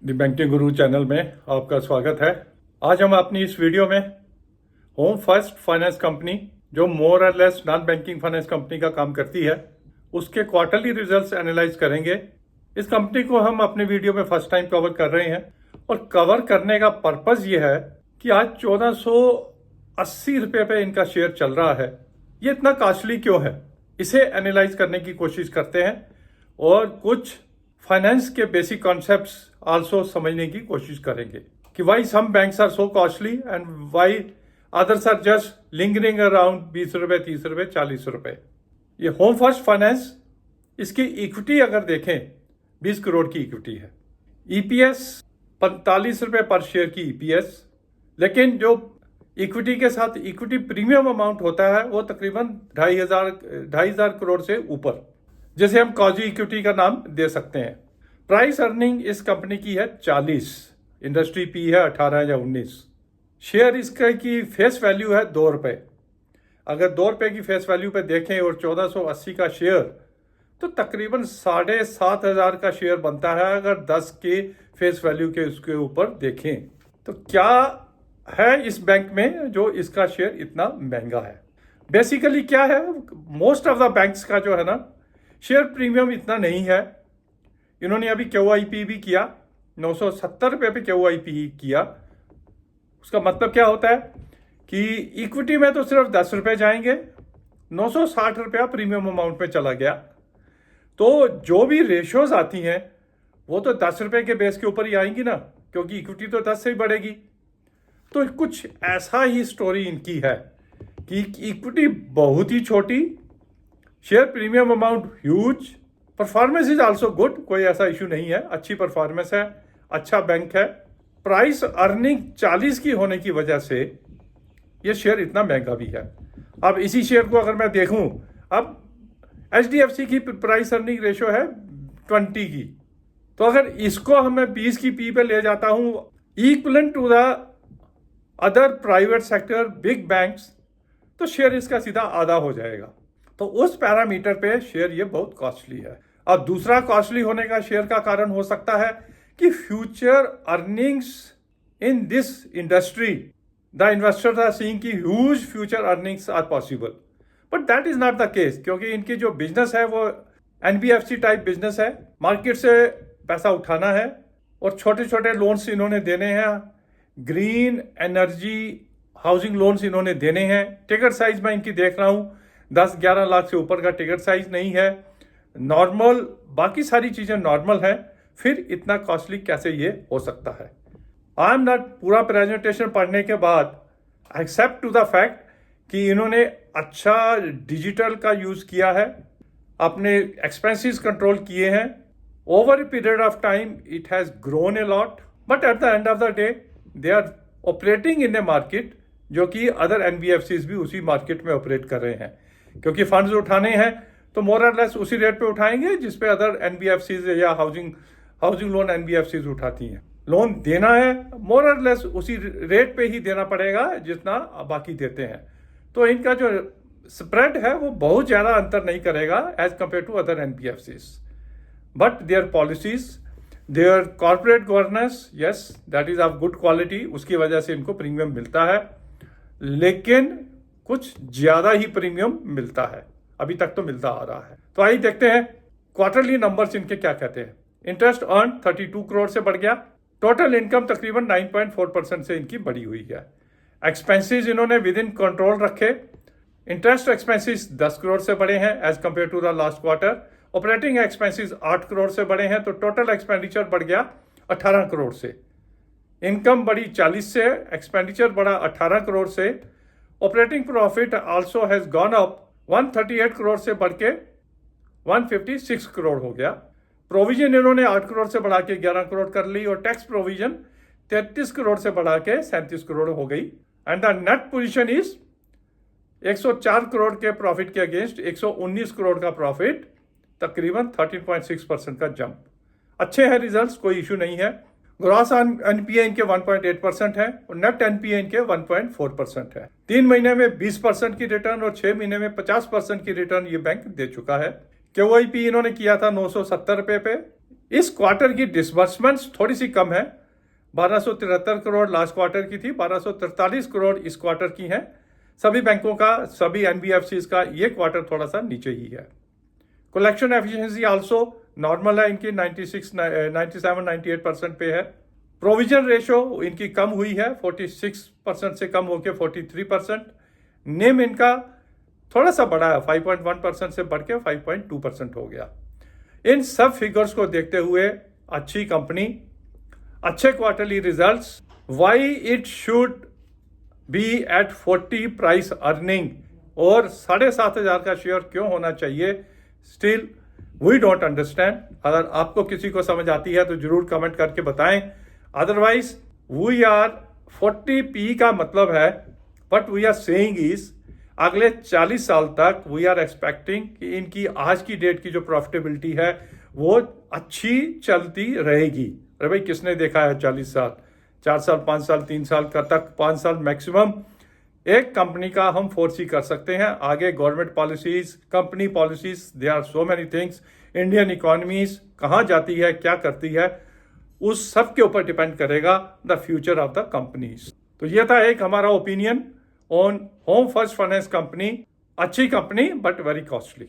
The banking Guru channel में आपका स्वागत है। आज हम अपनी इस वीडियो में होम फर्स्ट फाइनेंस कंपनी जो मोर और less non banking finance company का काम करती है उसके क्वार्टरली रिजल्ट्स एनालाइज करेंगे। इस कंपनी को हम अपने वीडियो में फर्स्ट टाइम कवर कर रहे हैं और कवर करने का पर्पज ये है कि आज 1480 रुपये पे इनका शेयर चल रहा है। ये इतना कॉस्टली क्यों है, इसे एनालाइज करने की कोशिश करते हैं और कुछ फाइनेंस के बेसिक कॉन्सेप्ट्स आल्सो समझने की कोशिश करेंगे कि why some banks are so costly and why others are just lingering around 20 रुपये, 30 रुपये, 40 रुपये। ये होम फर्स्ट फाइनेंस, इसकी इक्विटी अगर देखें 20 करोड़ की इक्विटी है। ईपीएस 45 रुपये पर शेयर की ईपीएस, लेकिन जो इक्विटी के साथ इक्विटी प्रीमियम अमाउंट होता है वो तकरीबन 2,500 करोड़ से ऊपर, जैसे हम कॉजी इक्विटी का नाम दे सकते हैं। प्राइस अर्निंग इस कंपनी की है 40, इंडस्ट्री पी है 18 या 19। शेयर इसका की फेस वैल्यू है 2 रुपये। अगर 2 रुपये की फेस वैल्यू पे देखें और 1480 का शेयर, तो तकरीबन 7,500 का शेयर बनता है अगर 10 के फेस वैल्यू के उसके ऊपर देखें। तो क्या है इस बैंक में जो इसका शेयर इतना महंगा है? बेसिकली क्या है, मोस्ट ऑफ द बैंक्स का जो है ना शेयर प्रीमियम इतना नहीं है। इन्होंने अभी QIP भी किया, 970 रुपये पे QIP किया। उसका मतलब क्या होता है कि इक्विटी में तो सिर्फ 10 रुपये जाएंगे, 960 रुपया प्रीमियम अमाउंट में चला गया। तो जो भी रेशियोज आती हैं वो तो 10 रुपये के बेस के ऊपर ही आएंगी ना, क्योंकि इक्विटी तो 10 से ही बढ़ेगी। तो कुछ ऐसा ही स्टोरी इनकी है कि इक्विटी बहुत ही छोटी, share premium amount huge, performance is also good, कोई ऐसा इशू नहीं है, अच्छी परफॉर्मेंस है, अच्छा बैंक है। प्राइस अर्निंग 40 की होने की वजह से ये शेयर इतना महंगा भी है। अब इसी शेयर को अगर मैं देखूं, अब HDFC की प्राइस अर्निंग रेशियो है 20 की, तो अगर इसको हमें 20 की पी पे ले जाता हूं equivalent to the other private sector big banks, तो शेयर इसका सीधा आधा हो जाएगा। तो उस पैरामीटर पे शेयर ये बहुत कॉस्टली है। अब दूसरा कॉस्टली होने का शेयर का कारण हो सकता है कि future earnings in this industry, the investors are seeing कि huge future earnings are possible, but that is not the case, क्योंकि इनकी जो बिजनेस है वो NBFC टाइप बिजनेस है। मार्केट से पैसा उठाना है और छोटे छोटे लोन्स इन्होंने देने हैं, ग्रीन एनर्जी हाउसिंग लोन्स इन्होंने देने हैं। टिकट साइज में इनकी देख रहा हूं 10-11 लाख से ऊपर का टिकट साइज नहीं है, नॉर्मल, बाकी सारी चीजें नॉर्मल है, फिर इतना कॉस्टली कैसे ये हो सकता है? आई एम नॉट, पूरा प्रेजेंटेशन पढ़ने के बाद एक्सेप्ट टू द फैक्ट कि इन्होंने अच्छा डिजिटल का यूज किया है, अपने एक्सपेंसेस कंट्रोल किए हैं, over a period of time it has grown a lot, but at the end of the day they are operating in a market जो कि अदर NBFCs भी उसी मार्केट में ऑपरेट कर रहे हैं, क्योंकि फंड्स उठाने हैं तो मोर और लेस उसी रेट पे उठाएंगे जिस पे अदर NBFCs या हाउसिंग लोन NBFCs उठाती हैं। लोन देना है मोर और लेस उसी रेट पे ही देना पड़ेगा जितना बाकी देते हैं। तो इनका जो स्प्रेड है वो बहुत ज्यादा अंतर नहीं करेगा as compare to other NBFCs, but their policies, their corporate governance, yes that is of good quality, उसकी वजह से इनको प्रीमियम मिलता है, लेकिन कुछ ज्यादा ही प्रीमियम मिलता है, अभी तक तो मिलता आ रहा है। तो आइए देखते हैं क्वार्टरली नंबर्स इनके क्या कहते हैं। इंटरेस्ट अर्न 32 करोड़ से बढ़ गया, टोटल इनकम तकरीबन 9.4% से इनकी बढ़ी हुई है। एक्सपेंसेस इन्होंने विद इन कंट्रोल रखे, इंटरेस्ट एक्सपेंसेस 10 करोड़ से बढ़े हैं as compare to the last quarter. Operating expenses 8 crore से बढ़े हैं, तो टोटल एक्सपेंडिचर बढ़ गया 18 करोड़ से। इनकम बढ़ी 40 से, एक्सपेंडिचर बढ़ा 18 करोड़ से। Operating profit also has gone up 138 crore से बढ़ के 156 करोड़ हो गया। प्रोविजन इन्होंने 8 करोड़ से बढ़ा के 11 करोड़ कर ली, और टैक्स प्रोविजन 33 करोड़ से बढ़ा के 37 करोड़ हो गई। And the net position is 104 crore के प्रॉफिट के अगेंस्ट 119 करोड़ का प्रॉफिट, तकरीबन 13.6% का जंप। अच्छे हैं रिजल्ट्स, कोई इशू नहीं है। ग्रॉस NPA इनके 1.8% है और नेट NPA इनके 1.4% है। 3 महीने में 20% की रिटर्न और 6 महीने में 50% की रिटर्न ये बैंक दे चुका है। QIP इन्होंने किया था 970 रुपये पे, इस क्वार्टर की डिसबर्समेंट्स थोड़ी सी कम है, 1273 करोड़ लास्ट क्वार्टर की थी, 1243 करोड़ इस क्वार्टर की हैं। सभी बैंकों का, सभी एनबीएफसीज का ये क्वार्टर थोड़ा सा नीचे ही है। कलेक्शन एफिशिएंसी आल्सो नॉर्मल है इनकी, 96, 97, 98% पे है। प्रोविजन रेशो इनकी कम हुई है, 46% से कम होकर 43%। नेम इनका थोड़ा सा बढ़ा है, 5.1% से बढ़ के 5.2% हो गया। इन सब फिगर्स को देखते हुए अच्छी कंपनी, अच्छे quarterly results, why it should be at 40 price earning और 7,500 का शेयर क्यों होना चाहिए, स्टिल वी डोंट अंडरस्टैंड। अगर आपको किसी को समझ आती है तो जरूर कमेंट करके बताएं। अदरवाइज वी आर 40p का मतलब है, but we are saying is अगले 40 साल तक वी आर एक्सपेक्टिंग कि इनकी आज की डेट की जो प्रॉफिटेबिलिटी है वो अच्छी चलती रहेगी। अरे भाई किसने देखा है 40 साल, 4 साल, 5 साल, 3 साल का तक, 5 साल मैक्सिमम एक कंपनी का हम फोरसी कर सकते हैं। आगे government policies, company policies, they are so many things, Indian economies कहाँ जाती है, क्या करती है, उस सब के ऊपर डिपेंड करेगा the future of the companies. तो यह था एक हमारा opinion on home First finance company. अच्छी कंपनी बट वेरी कॉस्टली।